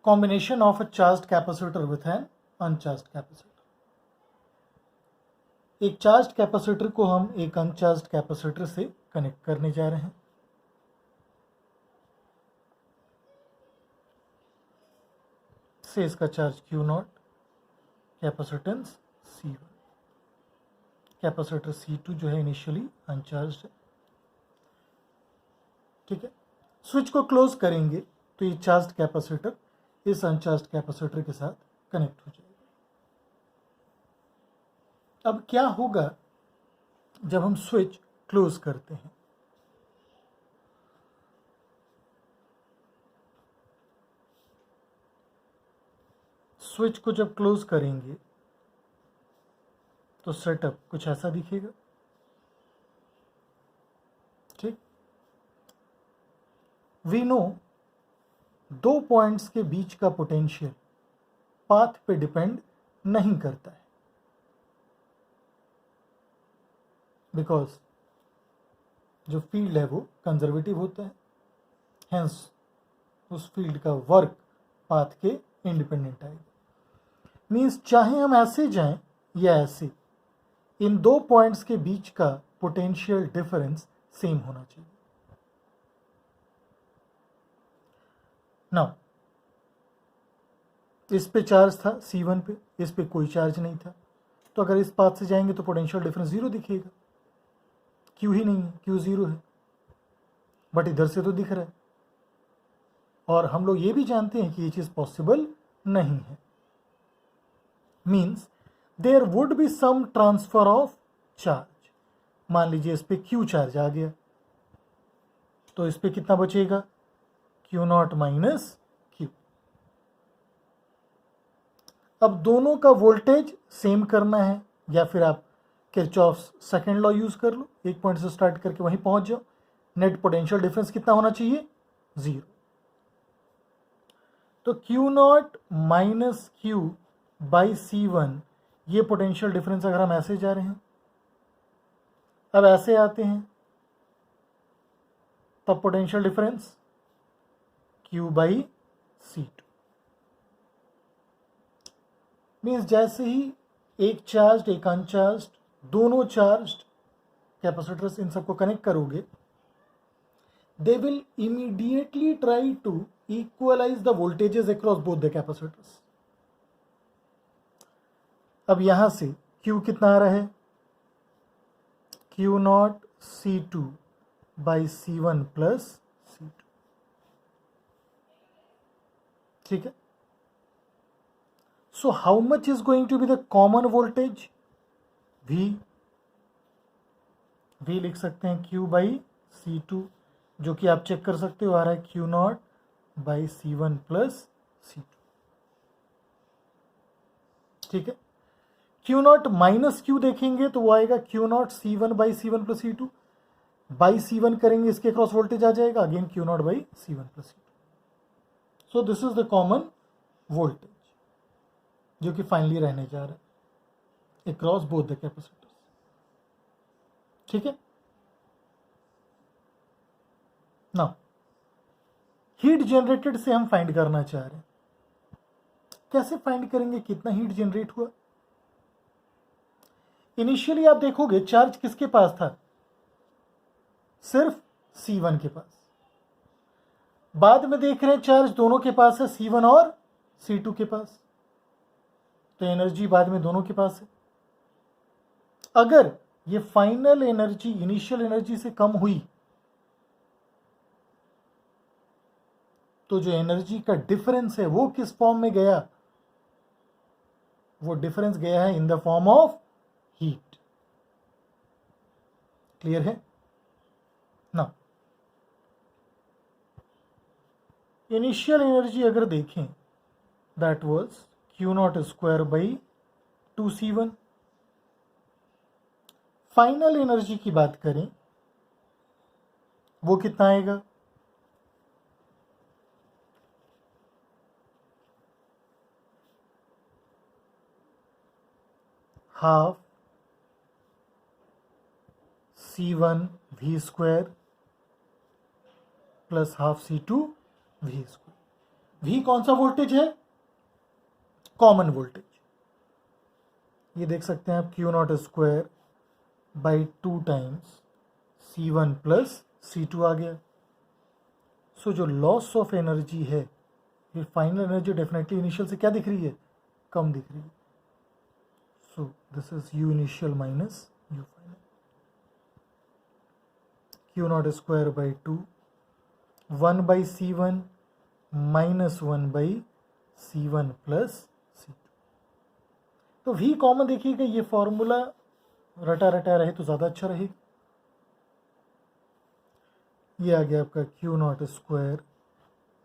combination of a charged capacitor with an uncharged capacitor. एक charged capacitor को हम एक अनचार्ज्ड कैपेसिटर से कनेक्ट करने जा रहे हैं. से इसका charge Q0, capacitance C1, capacitor C2 जो है इनिशियली अनचार्ज्ड है. ठीक है. स्विच को क्लोज करेंगे तो ये चार्ज्ड कैपेसिटर इस अनचार्ज्ड कैपेसिटर के साथ कनेक्ट हो जाएगा. अब क्या होगा जब हम स्विच क्लोज करते हैं? स्विच को जब क्लोज करेंगे तो सेटअप कुछ ऐसा दिखेगा. ठीक. वी नो दो पॉइंट्स के बीच का पोटेंशियल पाथ पे डिपेंड नहीं करता है, बिकॉज जो फील्ड है वो कंजर्वेटिव होता है. हेंस उस फील्ड का वर्क पाथ के इंडिपेंडेंट आएगा. मीन्स चाहे हम ऐसे जाएं या ऐसे, इन दो पॉइंट्स के बीच का पोटेंशियल डिफरेंस सेम होना चाहिए. नाउ इस पे चार्ज था C1 पे, इस पे कोई चार्ज नहीं था, तो अगर इस पाथ से जाएंगे तो पोटेंशियल डिफरेंस जीरो दिखेगा. क्यू ही नहीं है, क्यू जीरो है, बट इधर से तो दिख रहा है. और हम लोग ये भी जानते हैं कि ये चीज पॉसिबल नहीं है. Means there would be some transfer of charge. मान लीजिए इस पे क्यू चार्ज आ गया, तो इस पे कितना बचेगा? Q0 minus Q. अब दोनों का वोल्टेज सेम करना है, या फिर आप किरचॉफ्स सेकेंड लॉ यूज कर लो. एक पॉइंट से स्टार्ट करके वहीं पहुंच जाओ. नेट पोटेंशियल डिफरेंस कितना होना चाहिए? जीरो. तो Q0 minus Q by C1, ये पोटेंशियल डिफरेंस अगर हम ऐसे जा रहे हैं, अब ऐसे आते हैं, तब potential difference Q by C2. Means जैसे ही एक चार्ज एक अनचार्ज, दोनों चार्ज्ड कैपेसिटर्स, इन सबको कनेक्ट करोगे, they will immediately try to equalize the voltages across both the capacitors. अब यहां से Q कितना आ रहा है? Q0 C2 by C1 plus C2. ठीक है. So how much is going to be the common voltage? V लिख सकते हैं Q बाई C2, जो कि आप चेक कर सकते हो, आ रहा है Q0 by C1 plus C2. ठीक है. Q0 माइनस Q देखेंगे तो वो आएगा Q0 C1 by C1 plus C2. By C1 करेंगे, इसके क्रॉस वोल्टेज आ जाएगा, again Q0 by C1 plus C2. So this is the common voltage जो कि फाइनली रहने जा रहा है अक्रॉस बोथ द कैपेसिटर्स. ठीक है. नाउ हीट जनरेटेड से हम फाइंड करना चाह रहे हैं. कैसे फाइंड करेंगे कितना हीट जनरेट हुआ? इनिशियली आप देखोगे चार्ज किसके पास था? सिर्फ C1 के पास. बाद में देख रहे हैं चार्ज दोनों के पास है, C1 और C2 के पास. तो एनर्जी बाद में दोनों के पास है. अगर ये फाइनल एनर्जी इनिशियल एनर्जी से कम हुई तो जो एनर्जी का डिफरेंस है वो किस फॉर्म में गया? वो डिफरेंस गया है in the form of heat. Clear है ना? इनिशियल एनर्जी अगर देखें, that was Q0 square by 2C1. Final energy की बात करें, वो कितना आएगा? Half C1 V square plus half C2 V square. V कौन सा वोल्टेज है? Common voltage. ये देख सकते हैं आप, Q not square by 2 times C1 plus C2 आ गया। सो जो लॉस ऑफ एनर्जी है, ये फाइनल एनर्जी डेफिनेटली इनिशियल से क्या दिख रही है? कम दिख रही है। So this is U initial minus U final. Q not square by 2, 1 by C1 minus 1 by C1 plus C2। तो V कॉमन देखिएगा, ये फॉर्मूला रटा रटा रहे तो ज़्यादा अच्छा रहेगा। ये आ गया आपका Q not square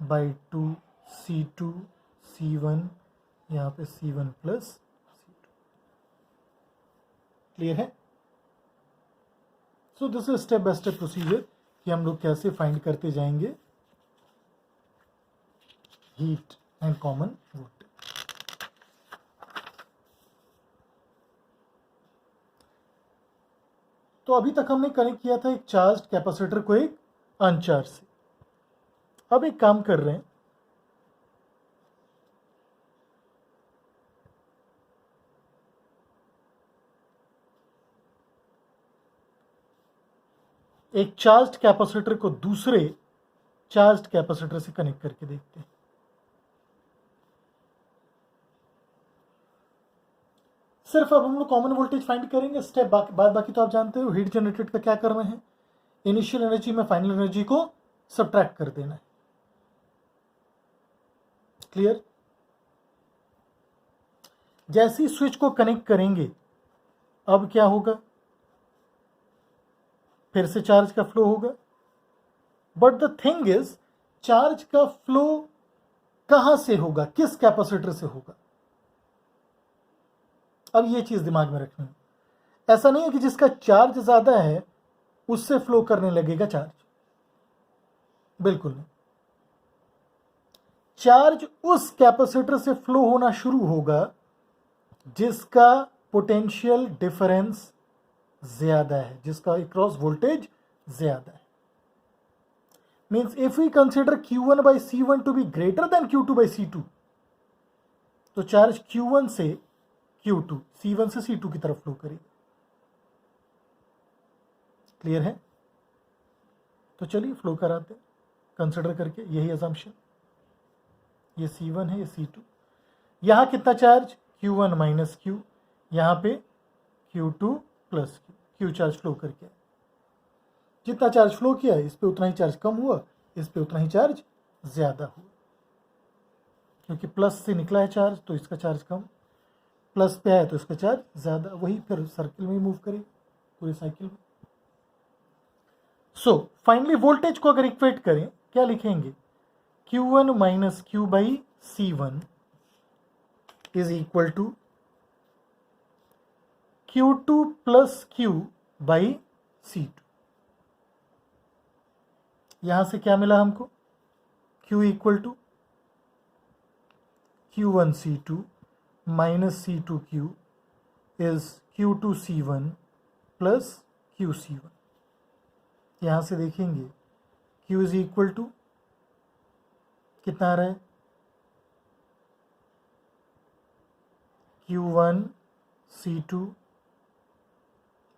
by 2 C2 C1, यहाँ पे C1 प्लस C2। क्लियर है? So this is step by step procedure कि हम लोग कैसे फाइंड करते जाएंगे हीट एंड कॉमन वोल्टेज। तो अभी तक हमने कनेक्ट किया था एक चार्ज कैपेसिटर को एक अनचार्ज से। अब एक काम कर रहे हैं, एक चार्ज कैपेसिटर को दूसरे चार्ज कैपेसिटर से कनेक्ट करके देखते हैं। सिर्फ अब हम लोग कॉमन वोल्टेज फाइंड करेंगे, स्टेप बाद बाकी तो आप जानते हो। हीट जनरेटेड का क्या करना है? इनिशियल एनर्जी में फाइनल एनर्जी को सब्ट्रैक्ट कर देना है। क्लियर? जैसे ही स्विच को कनेक्ट करेंगे, अब क्या होगा? फिर से चार्ज का फ्लो होगा। But the thing is, charge का फ्लो कहां से होगा? किस कैपेसिटर से होगा? अब ये चीज दिमाग में रखनी है। ऐसा नहीं है कि जिसका चार्ज ज्यादा है उससे फ्लो करने लगेगा चार्ज, बिल्कुल नहीं। चार्ज उस कैपेसिटर से फ्लो होना शुरू होगा जिसका पोटेंशियल डिफरेंस ज्यादा है, जिसका अक्रॉस वोल्टेज ज्यादा है। Means if we consider Q1 by C1 to be greater than Q2 by C2, तो चार्ज Q1 से Q2, C1 से C2 की तरफ फ्लो करेगी। क्लियर है? तो चलिए फ्लो कराते हैं कंसिडर करके, यही अजम्पशन। ये C1 है, ये C2। यहां कितना चार्ज? Q1 माइनस Q, यहां पे Q2 plus Q charge flow करके। जितना चार्ज फ्लो किया इस पे उतना ही चार्ज कम हुआ, इस पे उतना ही चार्ज ज्यादा हुआ। क्योंकि प्लस से निकला है चार्ज तो इसका चार्ज कम, प्लस पे आया तो इसका चार्ज ज्यादा। वही फिर सर्किल में मूव करेगी, पूरे साइकिल में। सो फाइनली वोल्टेज को अगर इक्वेट करें, क्या लिखेंगे? Q1 minus Q by C1 is equal to Q2 plus Q by C2। यहां से क्या मिला हमको? Q equal to Q1 C2 minus C2 Q is Q2 C1 plus Q C1। यहां से देखेंगे Q इज इक्वल टू कितना आ रहा है? Q1 C2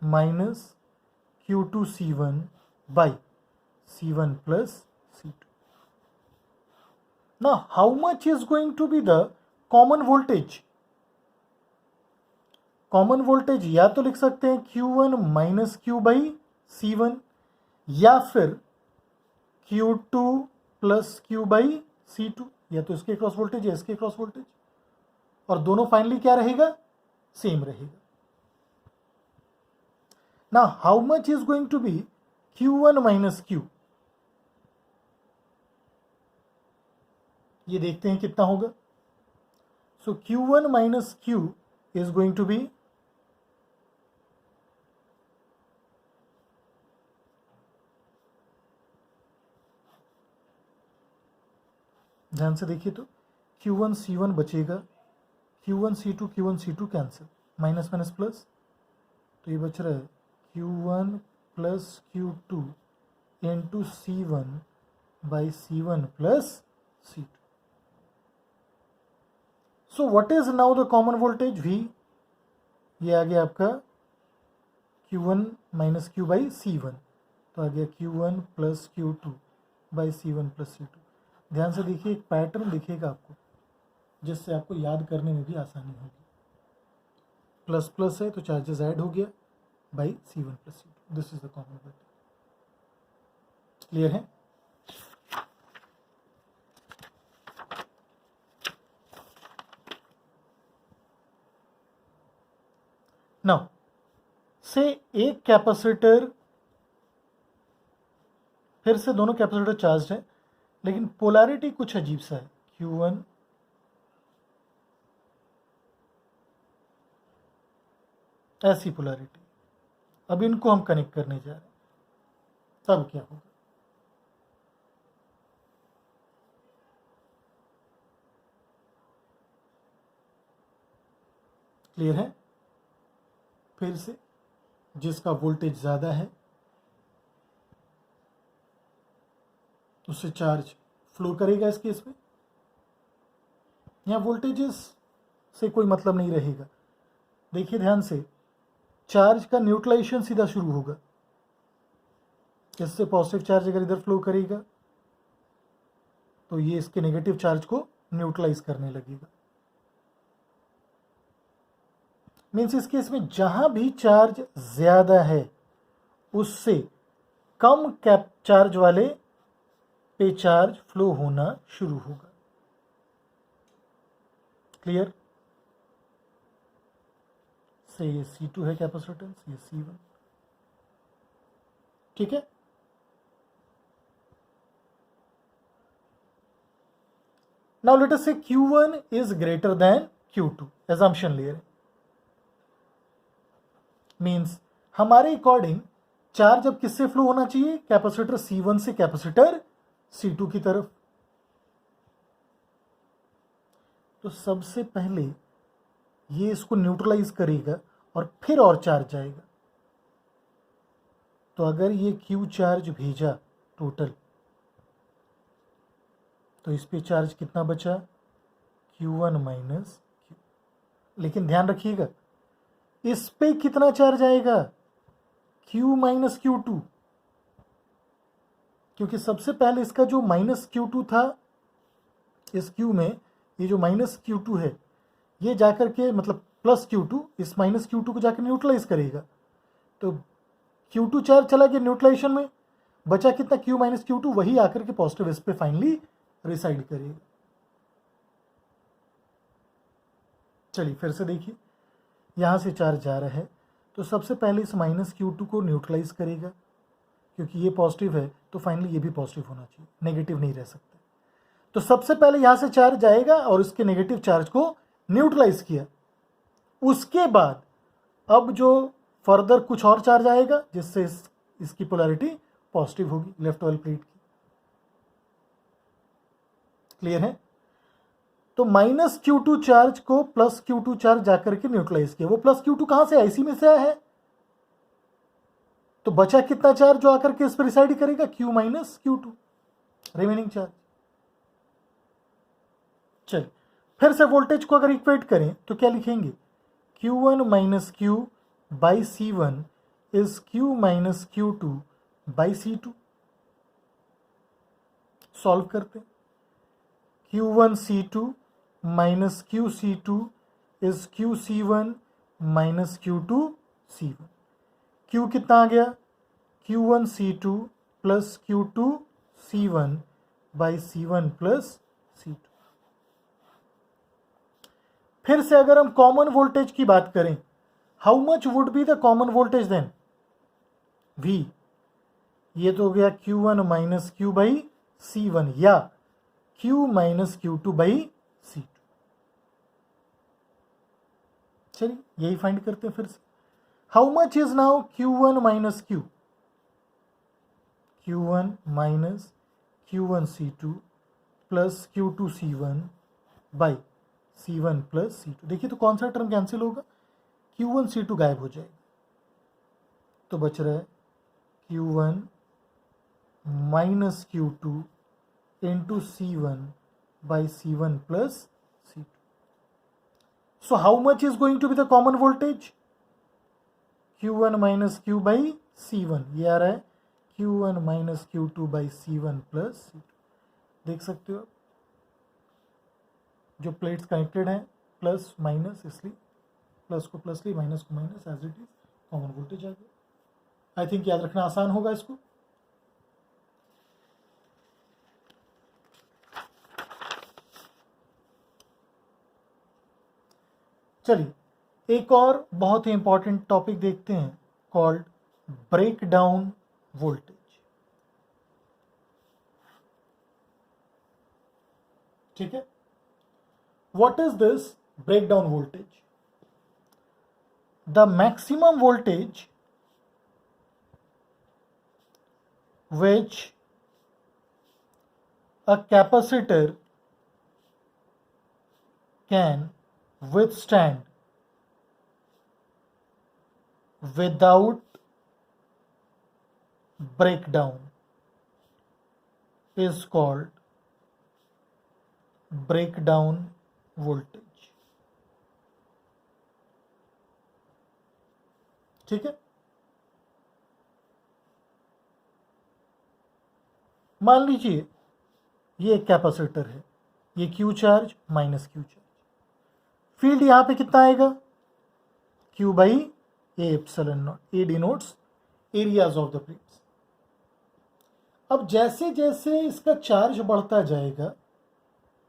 minus Q2 C1 by C1 plus C2. Now, how much is going to be the common voltage? Common voltage या तो लिख सकते हैं Q1 minus Q by C1, या फिर Q2 plus Q by C2, या तो इसके क्रॉस वोल्टेज या इसके क्रॉस वोल्टेज, और दोनों फाइनली क्या रहेगा? सेम रहेगा। Now, how much is going to be Q1 minus Q? ये देखते हैं कितना होगा। सो Q1 minus Q is going to be ध्यान से देखिए तो Q1 C1 बचेगा, Q1 C2 Q1 C2 cancel, minus minus plus, तो ये बच रहा है Q1 plus Q2 into C1 by C1 plus C2। So what is now the common voltage V? ये आ गया आपका Q1 minus Q by C1, तो आ गया Q1 plus Q2 by C1 plus C2। ध्यान से देखिए, एक पैटर्न दिखेगा आपको जिससे आपको याद करने में भी आसानी होगी। प्लस प्लस है तो चार्जेस ऐड हो गया by C1 plus C2। This is the common voltage. Clear है? नाउ से एक कैपेसिटर, फिर से दोनों कैपेसिटर चार्ज है, लेकिन पोलैरिटी कुछ अजीब सा है। Q1 ऐसी पोलैरिटी। अब इनको हम कनेक्ट करने जा रहे हैं, तब क्या होगा? क्लियर है? फिर से जिसका वोल्टेज ज़्यादा है उससे चार्ज फ्लो करेगा इस केस में। यहाँ वोल्टेजेस से कोई मतलब नहीं रहेगा। देखिए ध्यान से, चार्ज का न्यूट्रलाइजेशन सीधा शुरू होगा। इससे पॉजिटिव चार्ज अगर इधर फ्लो करेगा तो ये इसके नेगेटिव चार्ज को न्यूट्रलाइज करने लगेगा। मीन्स इस केस में जहां भी चार्ज ज्यादा है उससे कम कैप चार्ज वाले पे चार्ज फ्लो होना शुरू होगा। क्लियर? से ये C2 है कैपेसिटेंस, ये C1। ठीक है? नाउ लेट अस से Q1 is greater than Q2, assumption ले रहे हैं। मीन्स हमारे अकॉर्डिंग चार्ज अब किससे फ्लो होना चाहिए? कैपेसिटर C1 से कैपेसिटर C2 की तरफ। तो सबसे पहले ये इसको न्यूट्रलाइज करेगा और फिर और चार्ज जाएगा। तो अगर ये Q चार्ज भेजा टोटल, तो इस पे चार्ज कितना बचा? Q1 minus Q। लेकिन ध्यान रखिएगा, इस पे कितना चार्ज आएगा? Q माइनस Q2, क्योंकि सबसे पहले इसका जो माइनस Q2 था, इस Q में ये जो माइनस Q2 है ये जाकर के, मतलब प्लस Q2 इस माइनस Q2 को जाकर न्यूट्रलाइज करेगा। तो Q2 चार्ज चला गया न्यूट्रलाइजेशन में, बचा कितना? Q माइनस Q2, वही आकर के पॉजिटिव इस पे फाइनली रिसाइड करेगा। चलिए फिर से देखिए, यहां से चार्ज जा रहा है तो सबसे पहले इस माइनस Q2 को न्यूट्रलाइज करेगा, क्योंकि ये पॉजिटिव है तो फाइनली ये भी पॉजिटिव होना चाहिए, नेगेटिव नहीं रह सकता। तो सबसे पहले यहां से चार्ज जाएगा और उसके नेगेटिव चार्ज को न्यूट्रलाइज किया। उसके बाद अब जो फर्दर कुछ और चार्ज आएगा जिससे इसकी पोलैरिटी पॉजिटिव होगी, लेफ्ट वाली प्लेट की। क्लियर है? तो माइनस Q2 चार्ज को प्लस Q2 चार्ज जाकर के न्यूट्रलाइज किया। वो प्लस Q2 कहां से? IC में से आया है। तो बचा कितना चार्ज जो आकर के इस पर रिसाइड करेगा? Q minus Q2, remaining charge. चलिए फिर से वोल्टेज को अगर इक्वेट करें तो क्या लिखेंगे? Q1 minus Q by C1 is Q minus Q2 by C2। Solve करते हैं। Q1 C2 minus Q C2 is Q C1 minus Q2 C1। Q कितना आ गया? Q1 C2 plus Q2 C1 by C1 plus C2। फिर से अगर हम common voltage की बात करें, how much would be the common voltage then? V। ये तो हो गया Q1 minus Q by C1 या Q minus Q2 by C2। चलिए यही फाइंड करते हैं फिर से। How much is now Q1 minus Q? Q1 minus Q1 C2 plus Q2 C1 by C1 plus C2। देखिए तो कौन सा टर्म कैंसिल होगा? Q1 C2 गायब हो जाएगा, तो बच रहा है Q1 minus Q2 into C1 by C1 plus C2। So how much is going to be the common voltage? Q1 minus Q by C1, ये आ रहा है Q1 minus Q2 by C1 plus C2. देख सकते हो जो plates connected हैं plus minus, इसलिए plus को प्लस ली, माइनस को minus, as it is common voltage आ गया. आई थिंक याद रखना आसान होगा इसको. चलिए एक और बहुत ही इंपॉर्टेंट टॉपिक देखते हैं, कॉल्ड ब्रेक डाउन वोल्टेज. ठीक है, what is this break down voltage? The maximum voltage which a capacitor can withstand without breakdown is called breakdown voltage. ठीक है, मान लीजिए ये एक कैपेसिटर है, ये Q charge minus Q charge. Field यहां पे कितना आएगा? Q by A epsilon not. A denotes areas of the plates. अब जैसे जैसे इसका चार्ज बढ़ता जाएगा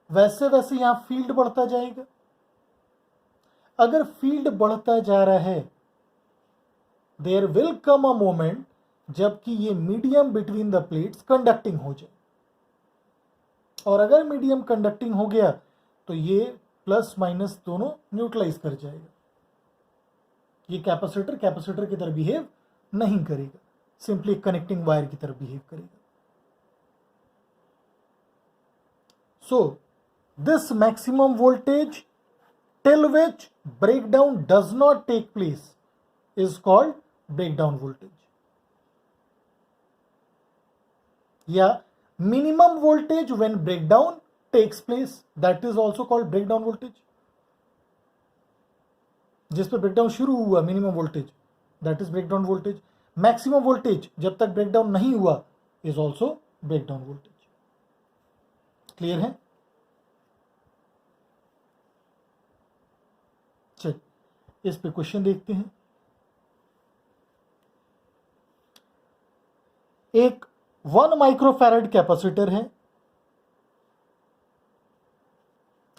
वैसे वैसे यहां फील्ड बढ़ता जाएगा. अगर फील्ड बढ़ता जा रहा है, there will come a moment जबकि ये medium between the plates conducting हो जाए. और अगर मीडियम कंडक्टिंग हो गया तो ये प्लस माइनस दोनों न्यूट्रलाइज कर जाएगा. ये कैपेसिटर की तरह बिहेव नहीं करेगा, सिंपली कनेक्टिंग वायर की तरह बिहेव करेगा. So this maximum voltage till which breakdown does not take place is called breakdown voltage. या minimum voltage when breakdown takes place, that is also called breakdown voltage. जिस पे breakdown शुरू हुआ minimum voltage, that is breakdown voltage. Maximum voltage जब तक breakdown नहीं हुआ is also breakdown voltage. Clear है? चलिए इस पे क्वेश्चन देखते हैं. एक 1 माइक्रोफैरड कैपेसिटर है.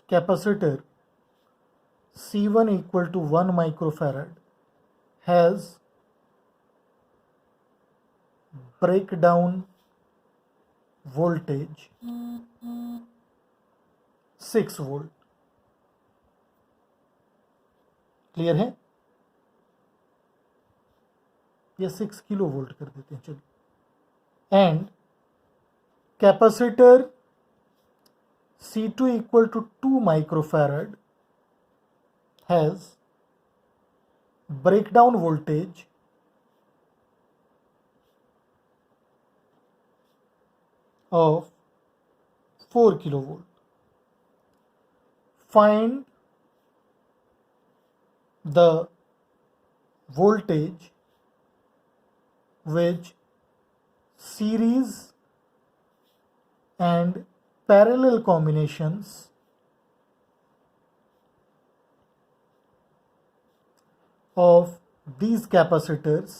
Capacitor C1 equal to 1 microfarad has breakdown voltage 6 volt. Clear है? या 6 किलो वोल्ट कर देते हैं. चलिए. And capacitor C2 equal to 2 microfarad has breakdown voltage of 4 kilovolt. Find the voltage which series and parallel combinations of these capacitors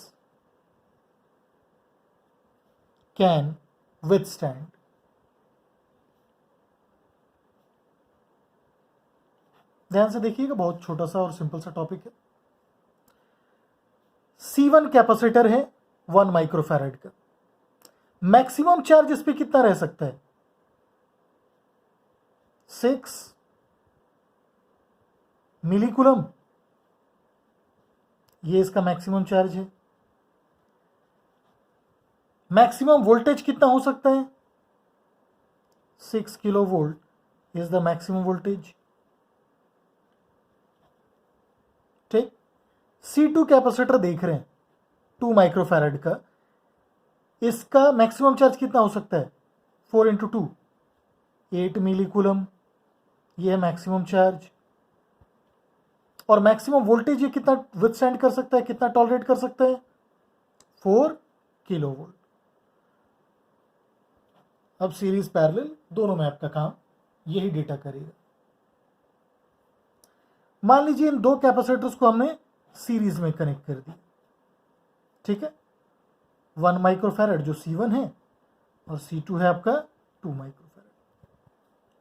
can withstand. ध्यान से देखिएगा, बहुत छोटा सा और सिंपल सा टॉपिक है. C1 कैपेसिटर है 1 माइक्रोफैरड का. मैक्सिमम चार्ज इस पे कितना रह सकता है? 6 मिलीकूलम. ये इसका मैक्सिमम चार्ज है. मैक्सिमम वोल्टेज कितना हो सकता है? 6 kilo volt is the maximum voltage. ठीक. C2 कैपेसिटर देख रहे हैं 2 माइक्रोफैरड का. इसका मैक्सिमम चार्ज कितना हो सकता है? 4 इंटू 2 8 मिलीकूलम. यह है मैक्सिमम चार्ज. और मैक्सिमम वोल्टेज ये कितना विथस्टैंड कर सकता है, कितना टॉलरेट कर सकता है, 4 किलो वोल्ट। अब सीरीज पैरेलल दोनों में आपका काम यही डेटा करेगा। मान लीजिए इन दो कैपेसिटर्स को हमने सीरीज में कनेक्ट कर दिया, ठीक है, 1 माइक्रोफैरड जो C1 है और C2 है आपका 2 माइक्रोफैरड,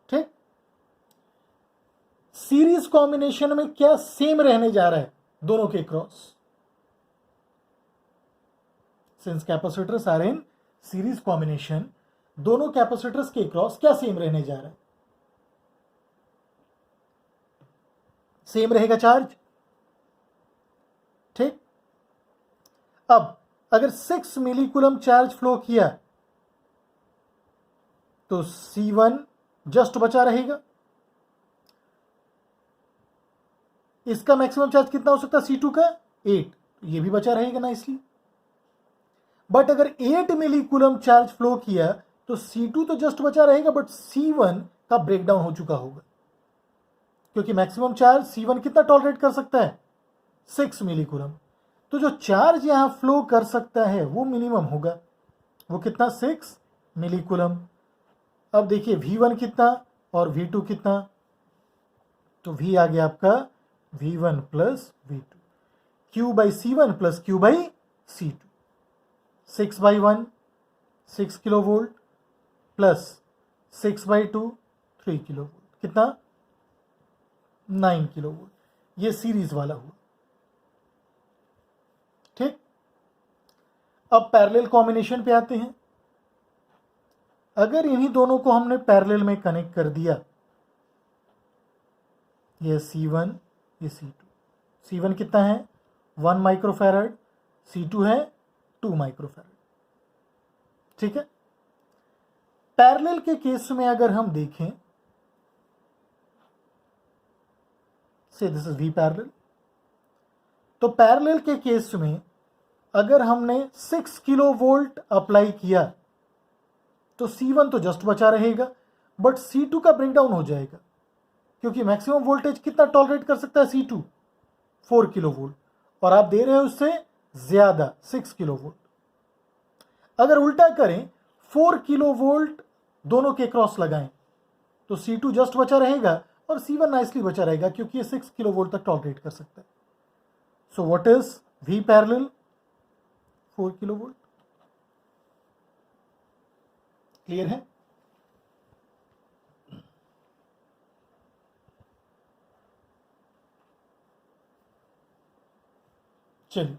ठीक। सीरीज कॉम्बिनेशन में क्या सेम रहने जा रहा है दोनों के cross, since capacitors are in series combination, दोनों कैपेसिटर्स के क्रॉस क्या सेम रहने जा रहा है, सेम रहेगा चार्ज, ठीक। अब अगर 6 मिलीकूलम चार्ज फ्लो किया तो C1 जस्ट बचा रहेगा, इसका मैक्सिमम चार्ज कितना हो सकता है C2 का 8, ये भी बचा रहेगा ना इसलिए। बट अगर 8 मिलीकूलम चार्ज फ्लो किया तो C2 तो जस्ट बचा रहेगा, बट C1 का ब्रेकडाउन हो चुका होगा, क्योंकि मैक्सिमम चार्ज C1 कितना टॉलरेट कर सकता है, 6 मिलीकूलम। तो जो चार्ज यहां फ्लो कर सकता है वो मिनिमम होगा, वो कितना, 6 मिलीकूलम। अब देखिए V1 कितना और V2 कितना, तो V आ गया आपका V1 plus V2, Q by C1 plus Q by C2, 6 by 1 6 kilo volt plus 6 by 2 3 kilo volt, कितना 9 किलो वोल्ट, ये सीरीज वाला हुआ, ठीक। अब पैरेलल कॉम्बिनेशन पे आते हैं। अगर इन्हीं दोनों को हमने पैरेलल में कनेक्ट कर दिया, ये C1 ये C2, C1 कितना है 1 माइक्रोफैरड, C2 है 2 माइक्रोफैरड, ठीक है। पैरेलल के केस में अगर हम देखें, से दिस इज V पैरेलल, तो पैरेलल के केस में अगर हमने 6 किलो वोल्ट अप्लाई किया तो C1 तो जस्ट बचा रहेगा, बट C2 का ब्रेकडाउन हो जाएगा, क्योंकि मैक्सिमम वोल्टेज कितना टॉलरेट कर सकता है C2, 4 किलो वोल्ट, और आप दे रहे हो उससे ज्यादा 6 किलो वोल्ट। अगर उल्टा करें 4 किलो वोल्ट दोनों के क्रॉस लगाएं तो C2 जस्ट बचा रहेगा और C1 नाइसली बचा रहेगा, क्योंकि ये 6 किलो वोल्ट तक टॉलरेट कर सकता है। So what is V parallel, 4 kilo volt. Clear है? चलिए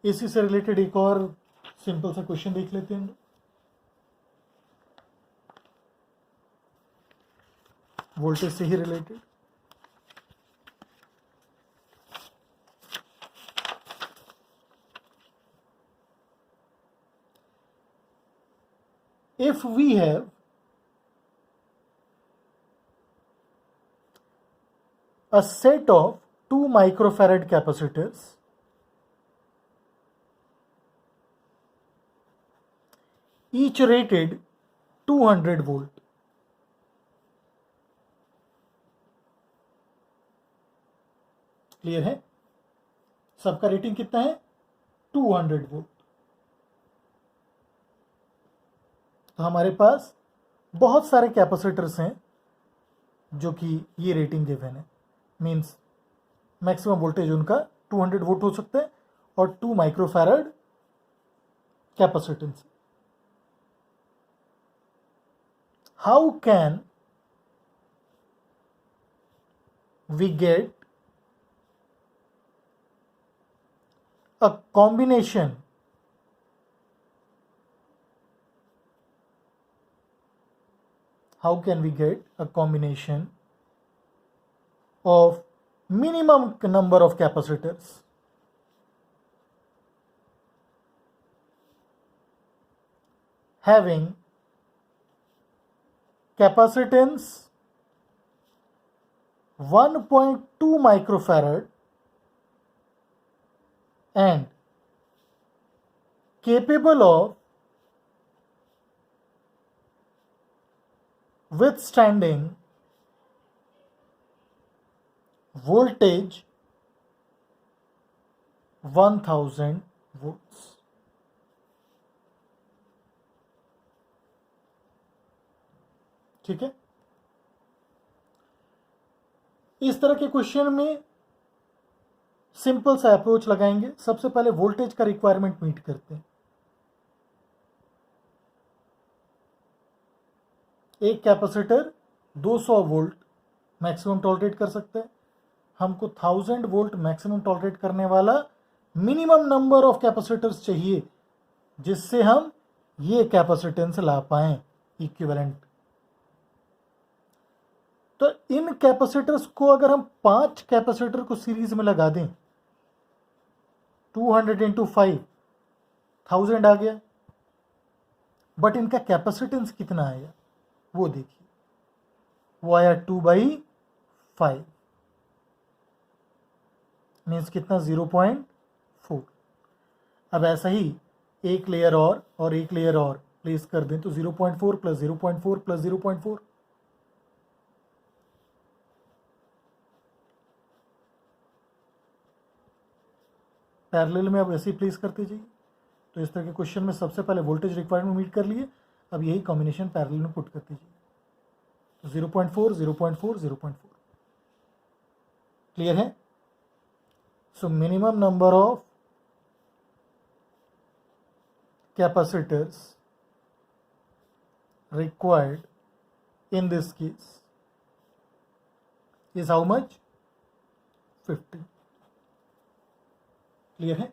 इसी से रिलेटेड एक और सिंपल सा क्वेश्चन देख लेते हैं हम लोग। वोल्टेज से ही related. If we have a set of 2 microfarad capacitors each rated 200 volt, clear है? सबका रेटिंग कितना है 200 वोल्ट। तो हमारे पास बहुत सारे कैपेसिटर्स हैं जो कि ये रेटिंग गिवन है, मींस मैक्सिमम वोल्टेज उनका 200 वोल्ट हो सकता है और 2 microfarad capacitance. How can we get a combination of minimum number of capacitors having capacitance 1.2 microfarad and capable of withstanding voltage 1000 volts। ठीक है, इस तरह के क्वेश्चन में सिंपल सा अप्रोच लगाएंगे। सबसे पहले वोल्टेज का रिक्वायरमेंट मीट करते हैं। एक कैपेसिटर 200 वोल्ट मैक्सिमम टॉलरेट कर सकता है। हमको 1000 वोल्ट मैक्सिमम टॉलरेट करने वाला मिनिमम नंबर ऑफ कैपेसिटर्स चाहिए जिससे हम ये कैपेसिटेंस ला पाए इक्विवेलेंट। तो इन कैपेसिटर्स को अगर हम 5 कैपेसिटर को सीरीज में लगा दें, 200 इंटू 5 1000 आ गया, बट इनका कैपेसिटेंस कितना आया वो देखिए, वो आया 2/5 मीन्स कितना 0.4। अब ऐसा ही एक लेयर और एक लेयर और प्लेस कर दें तो 0.4 प्लस 0.4 प्लस 0.4, पैरेलल में अब ऐसे ही प्लेस करते जाइए। तो इस तरह के क्वेश्चन में सबसे पहले वोल्टेज रिक्वायरमेंट मीट कर लिए, अब यही कॉम्बिनेशन पैरेलल में पुट करते जाइए। तो 0.4 0.4 0.4 क्लियर है। So minimum number of capacitors required in this case is how much? 50। Clear है।